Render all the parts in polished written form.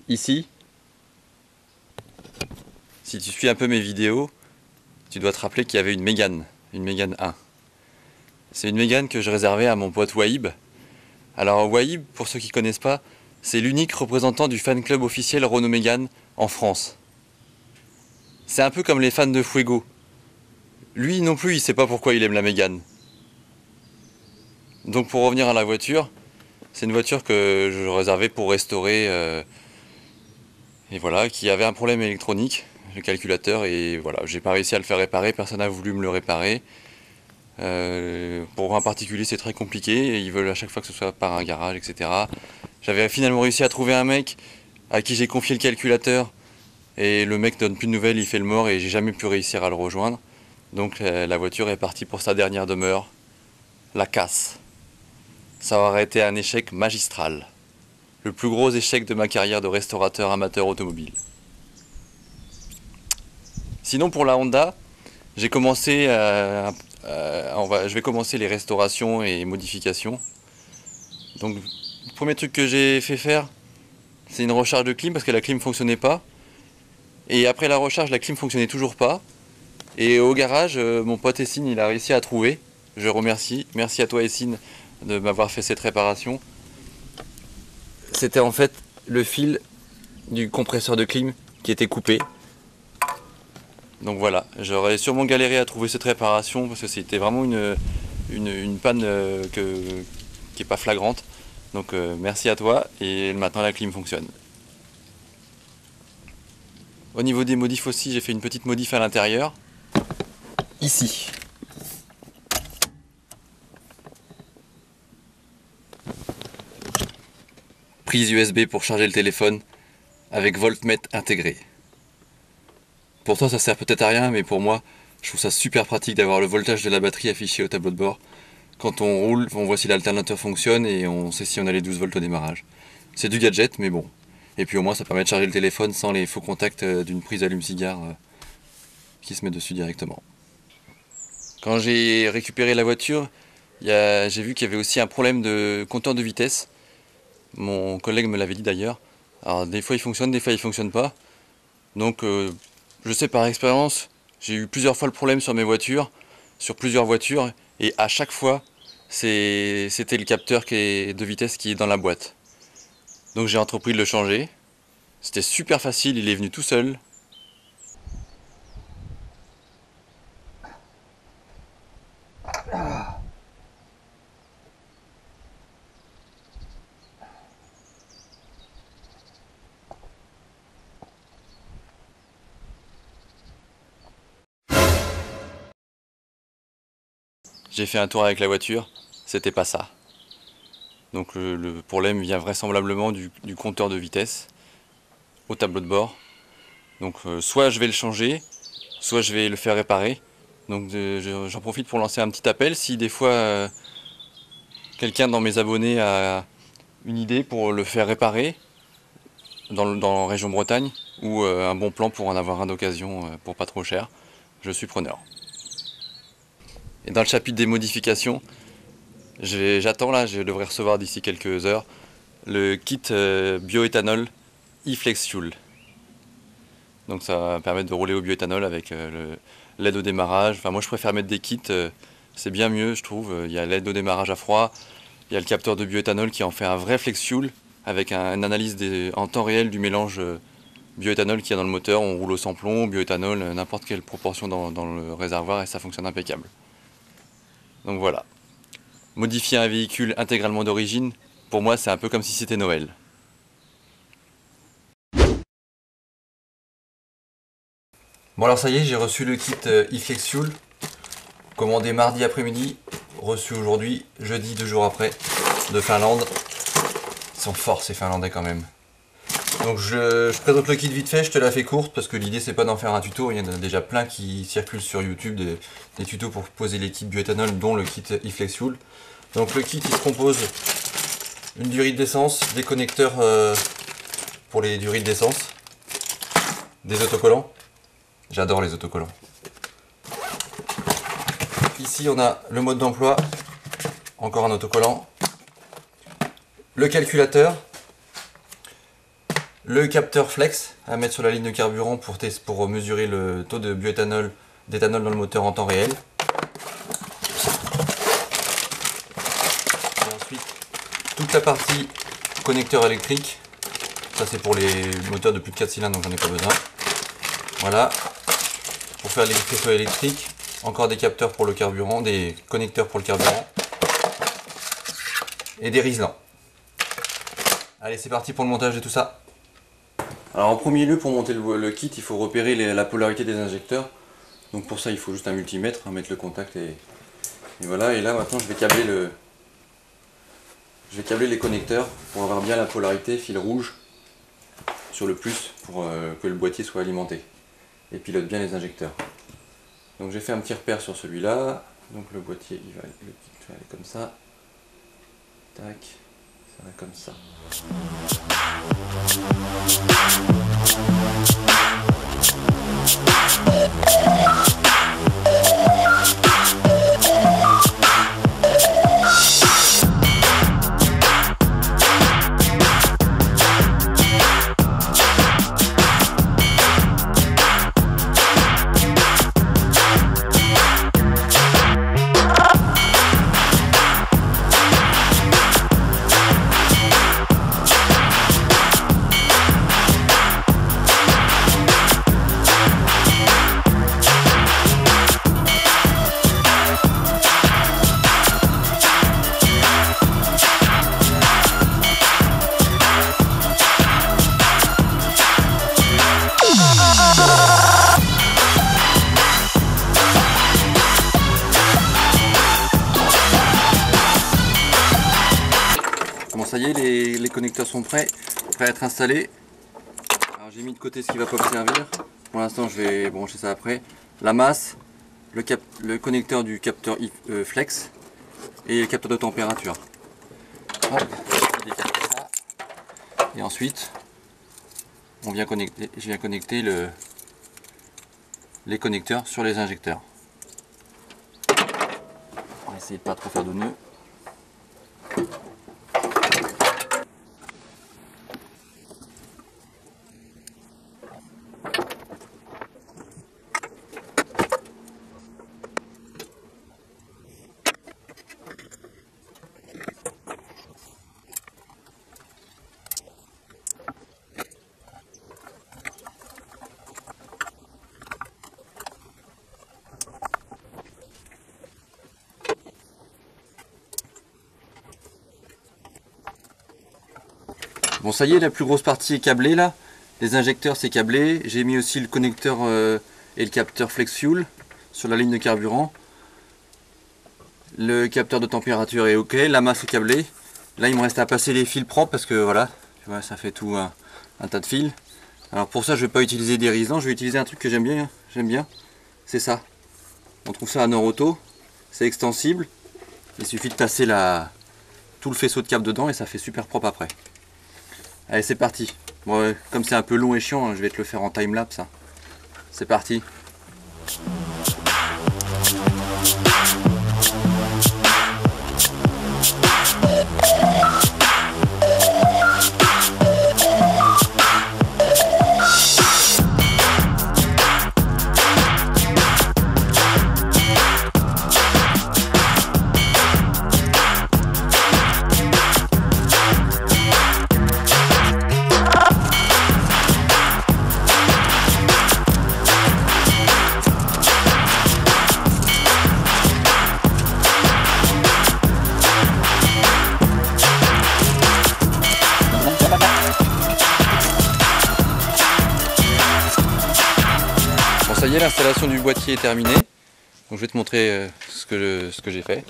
Ici, si tu suis un peu mes vidéos, tu dois te rappeler qu'il y avait une Mégane 1. C'est une Mégane que je réservais à mon pote Wahib. Alors Wahib, pour ceux qui ne connaissent pas, c'est l'unique représentant du fan club officiel Renault Mégane en France. C'est un peu comme les fans de Fuego. Lui non plus, il sait pas pourquoi il aime la Mégane. Donc pour revenir à la voiture, c'est une voiture que je réservais pour restaurer et voilà, qui avait un problème électronique, le calculateur, et voilà, j'ai pas réussi à le faire réparer, personne n'a voulu me le réparer. Pour un particulier c'est très compliqué, et ils veulent à chaque fois que ce soit par un garage, etc. J'avais finalement réussi à trouver un mec à qui j'ai confié le calculateur, et le mec donne plus de nouvelles, il fait le mort, et j'ai jamais pu réussir à le rejoindre. Donc la voiture est partie pour sa dernière demeure, la casse. Ça aurait été un échec magistral. Le plus gros échec de ma carrière de restaurateur amateur automobile. Sinon pour la Honda, j'ai commencé je vais commencer les restaurations et modifications. Donc le premier truc que j'ai fait faire, c'est une recharge de clim parce que la clim ne fonctionnait pas. Et après la recharge, la clim ne fonctionnait toujours pas. Et au garage, mon pote Essine, il a réussi à trouver. Je remercie. Merci à toi Essine de m'avoir fait cette réparation. C'était en fait le fil du compresseur de clim qui était coupé. Donc voilà, j'aurais sûrement galéré à trouver cette réparation parce que c'était vraiment une panne qui n'est pas flagrante. Donc merci à toi, et maintenant la clim fonctionne. Au niveau des modifs aussi, j'ai fait une petite modif à l'intérieur. Ici. Prise USB pour charger le téléphone avec voltmètre intégré. Pour toi ça sert peut-être à rien, mais pour moi je trouve ça super pratique d'avoir le voltage de la batterie affiché au tableau de bord. Quand on roule, on voit si l'alternateur fonctionne et on sait si on a les 12 volts au démarrage. C'est du gadget, mais bon. Et puis au moins ça permet de charger le téléphone sans les faux contacts d'une prise allume-cigare qui se met dessus directement. Quand j'ai récupéré la voiture, j'ai vu qu'il y avait aussi un problème de compteur de vitesse. Mon collègue me l'avait dit d'ailleurs. Alors des fois il fonctionne, des fois il fonctionne pas. Donc je sais par expérience, j'ai eu plusieurs fois le problème sur mes voitures, sur plusieurs voitures, et à chaque fois c'était le capteur de vitesse qui est dans la boîte. Donc j'ai entrepris de le changer. C'était super facile, il est venu tout seul. J'ai fait un tour avec la voiture, c'était pas ça. Donc le problème vient vraisemblablement du compteur de vitesse au tableau de bord. Donc soit je vais le changer, soit je vais le faire réparer. Donc j'en profite pour lancer un petit appel. Si des fois quelqu'un dans mes abonnés a une idée pour le faire réparer dans la région Bretagne, ou un bon plan pour en avoir un d'occasion pour pas trop cher, je suis preneur. Et dans le chapitre des modifications, j'attends là, je devrais recevoir d'ici quelques heures le kit bioéthanol e-flex fuel. Donc ça va permettre de rouler au bioéthanol avec l'aide au démarrage. Enfin moi je préfère mettre des kits, c'est bien mieux je trouve. Il y a l'aide au démarrage à froid, il y a le capteur de bioéthanol qui en fait un vrai flex fuel avec une analyse en temps réel du mélange bioéthanol qu'il y a dans le moteur. On roule au sans-plomb, bioéthanol, n'importe quelle proportion dans le réservoir, et ça fonctionne impeccable. Donc voilà. Modifier un véhicule intégralement d'origine, pour moi c'est un peu comme si c'était Noël. Bon alors ça y est, j'ai reçu le kit e-flex fuel, commandé mardi après-midi, reçu aujourd'hui, jeudi 2 jours après, de Finlande. Ils sont forts ces Finlandais quand même. Donc je présente le kit vite fait, je te la fais courte parce que l'idée c'est pas d'en faire un tuto, il y en a déjà plein qui circulent sur YouTube, des tutos pour poser les kits bioéthanol, dont le kit e-flex fuel. Donc le kit il se compose d'une durite d'essence, des connecteurs pour les durites d'essence, des autocollants. J'adore les autocollants. Ici on a le mode d'emploi, encore un autocollant, le calculateur, Le capteur flex à mettre sur la ligne de carburant pour mesurer le taux de d'éthanol dans le moteur en temps réel. Et ensuite, toute la partie connecteur électrique. Ça c'est pour les moteurs de plus de 4 cylindres, donc j'en ai pas besoin. Voilà. Pour faire les faisceaux électriques, encore des capteurs pour le carburant, des connecteurs pour le carburant. Et des riselants. Allez, c'est parti pour le montage de tout ça. Alors en premier lieu, pour monter le kit, il faut repérer la polarité des injecteurs. Donc pour ça, il faut juste un multimètre, mettre le contact et voilà. Et là maintenant, je vais câbler les connecteurs pour avoir bien la polarité fil rouge sur le plus pour que le boîtier soit alimenté et pilote bien les injecteurs. Donc j'ai fait un petit repère sur celui-là. Donc le boîtier, le kit va aller comme ça. Tac, ça va comme ça. Bon, ça y est, les connecteurs sont prêts à être installés. Alors j'ai mis de côté ce qui va pas me servir. Pour l'instant, je vais brancher ça après. La masse, le connecteur du capteur flex et le capteur de température. Hop, je décale ça. Et ensuite, je viens connecter les connecteurs sur les injecteurs. On va essayer de pas trop faire de nœuds. Bon, ça y est, la plus grosse partie est câblée là. Les injecteurs c'est câblé. J'ai mis aussi le connecteur et le capteur flex fuel sur la ligne de carburant. Le capteur de température est ok. La masse est câblée. Là il me reste à passer les fils propres parce que voilà, tu vois, ça fait tout un tas de fils. Alors pour ça je vais pas utiliser des riselants, je vais utiliser un truc que j'aime bien. C'est ça. On trouve ça à Norauto. C'est extensible. Il suffit de passer tout le faisceau de câble dedans et ça fait super propre après. Allez, c'est parti. Bon, comme c'est un peu long et chiant, hein, je vais te le faire en time-lapse. Hein. C'est parti. Ça y est, l'installation du boîtier est terminée. Donc je vais te montrer ce que j'ai fait.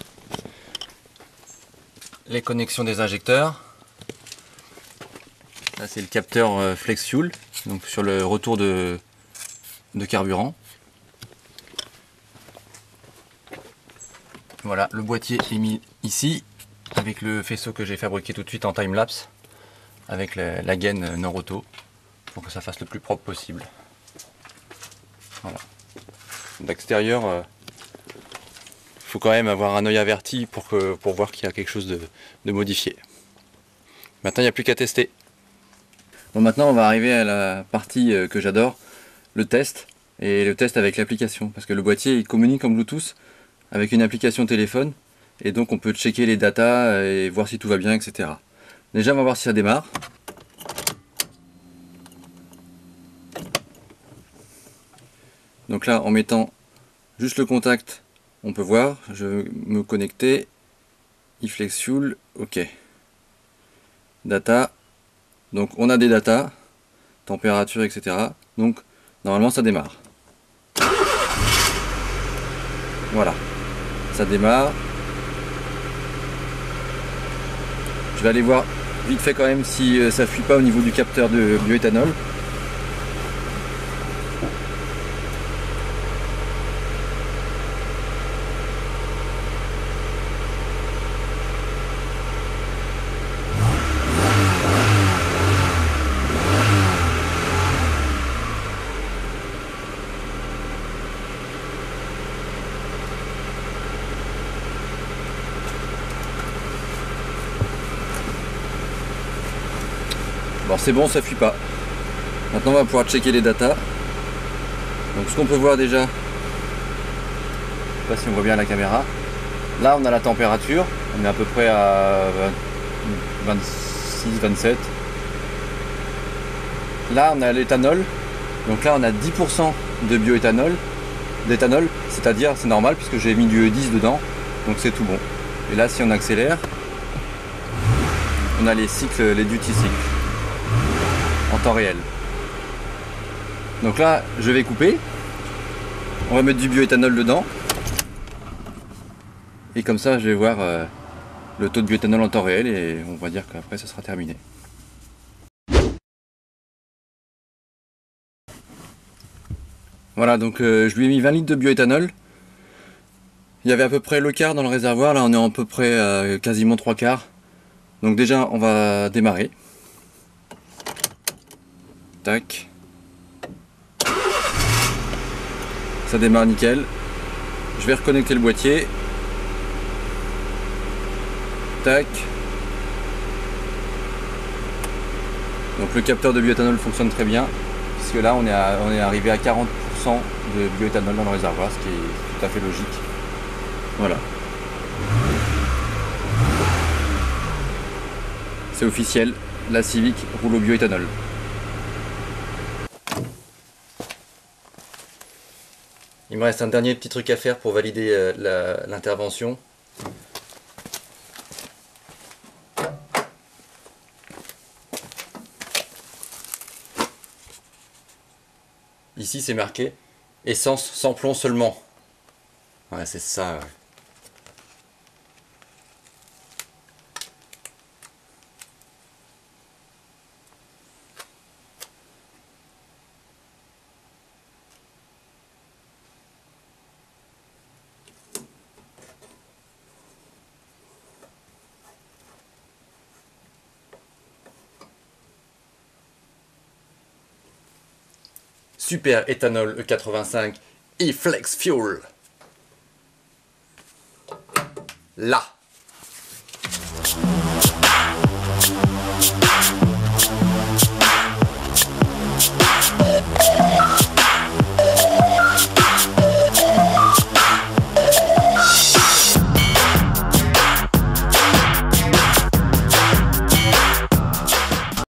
Les connexions des injecteurs. Là c'est le capteur flex fuel, donc sur le retour de carburant. Voilà, le boîtier est mis ici avec le faisceau que j'ai fabriqué tout de suite en time-lapse avec la gaine Norauto pour que ça fasse le plus propre possible. Voilà. D'extérieur, il faut quand même avoir un œil averti pour voir qu'il y a quelque chose de modifié. Maintenant, il n'y a plus qu'à tester. Bon, maintenant on va arriver à la partie que j'adore, le test, et le test avec l'application, parce que le boîtier il communique en Bluetooth avec une application téléphone, et donc on peut checker les datas et voir si tout va bien, etc. Déjà on va voir si ça démarre. Donc là en mettant juste le contact, on peut voir, je vais me connecter, iFlex Fuel, ok. Data, donc on a des datas, température, etc. Donc normalement ça démarre. Voilà, ça démarre. Je vais aller voir vite fait quand même si ça fuit pas au niveau du capteur de bioéthanol. Bon, c'est bon, ça fuit pas. Maintenant on va pouvoir checker les datas. Donc ce qu'on peut voir déjà, je sais pas si on voit bien la caméra, là on a la température, on est à peu près à 26, 27. Là on a l'éthanol, donc là on a 10% de bioéthanol, d'éthanol, c'est-à-dire c'est normal puisque j'ai mis du E10 dedans, donc c'est tout bon. Et là si on accélère, on a les cycles, les duty cycles en temps réel. Donc là je vais couper, on va mettre du bioéthanol dedans, et comme ça je vais voir le taux de bioéthanol en temps réel, et on va dire qu'après ça sera terminé. Voilà, donc je lui ai mis 20 litres de bioéthanol. Il y avait à peu près le quart dans le réservoir, là on est à peu près à quasiment 3 quarts. Donc déjà on va démarrer. Tac. Ça démarre nickel. Je vais reconnecter le boîtier. Tac. Donc le capteur de bioéthanol fonctionne très bien, puisque là on est arrivé à 40% de bioéthanol dans le réservoir, ce qui est tout à fait logique. Voilà. C'est officiel, la Civic roule au bioéthanol. Il me reste un dernier petit truc à faire pour valider l'intervention. Ici c'est marqué essence sans plomb seulement. Ouais, c'est ça. Ouais. Super éthanol E85 iFlex Fuel. Là.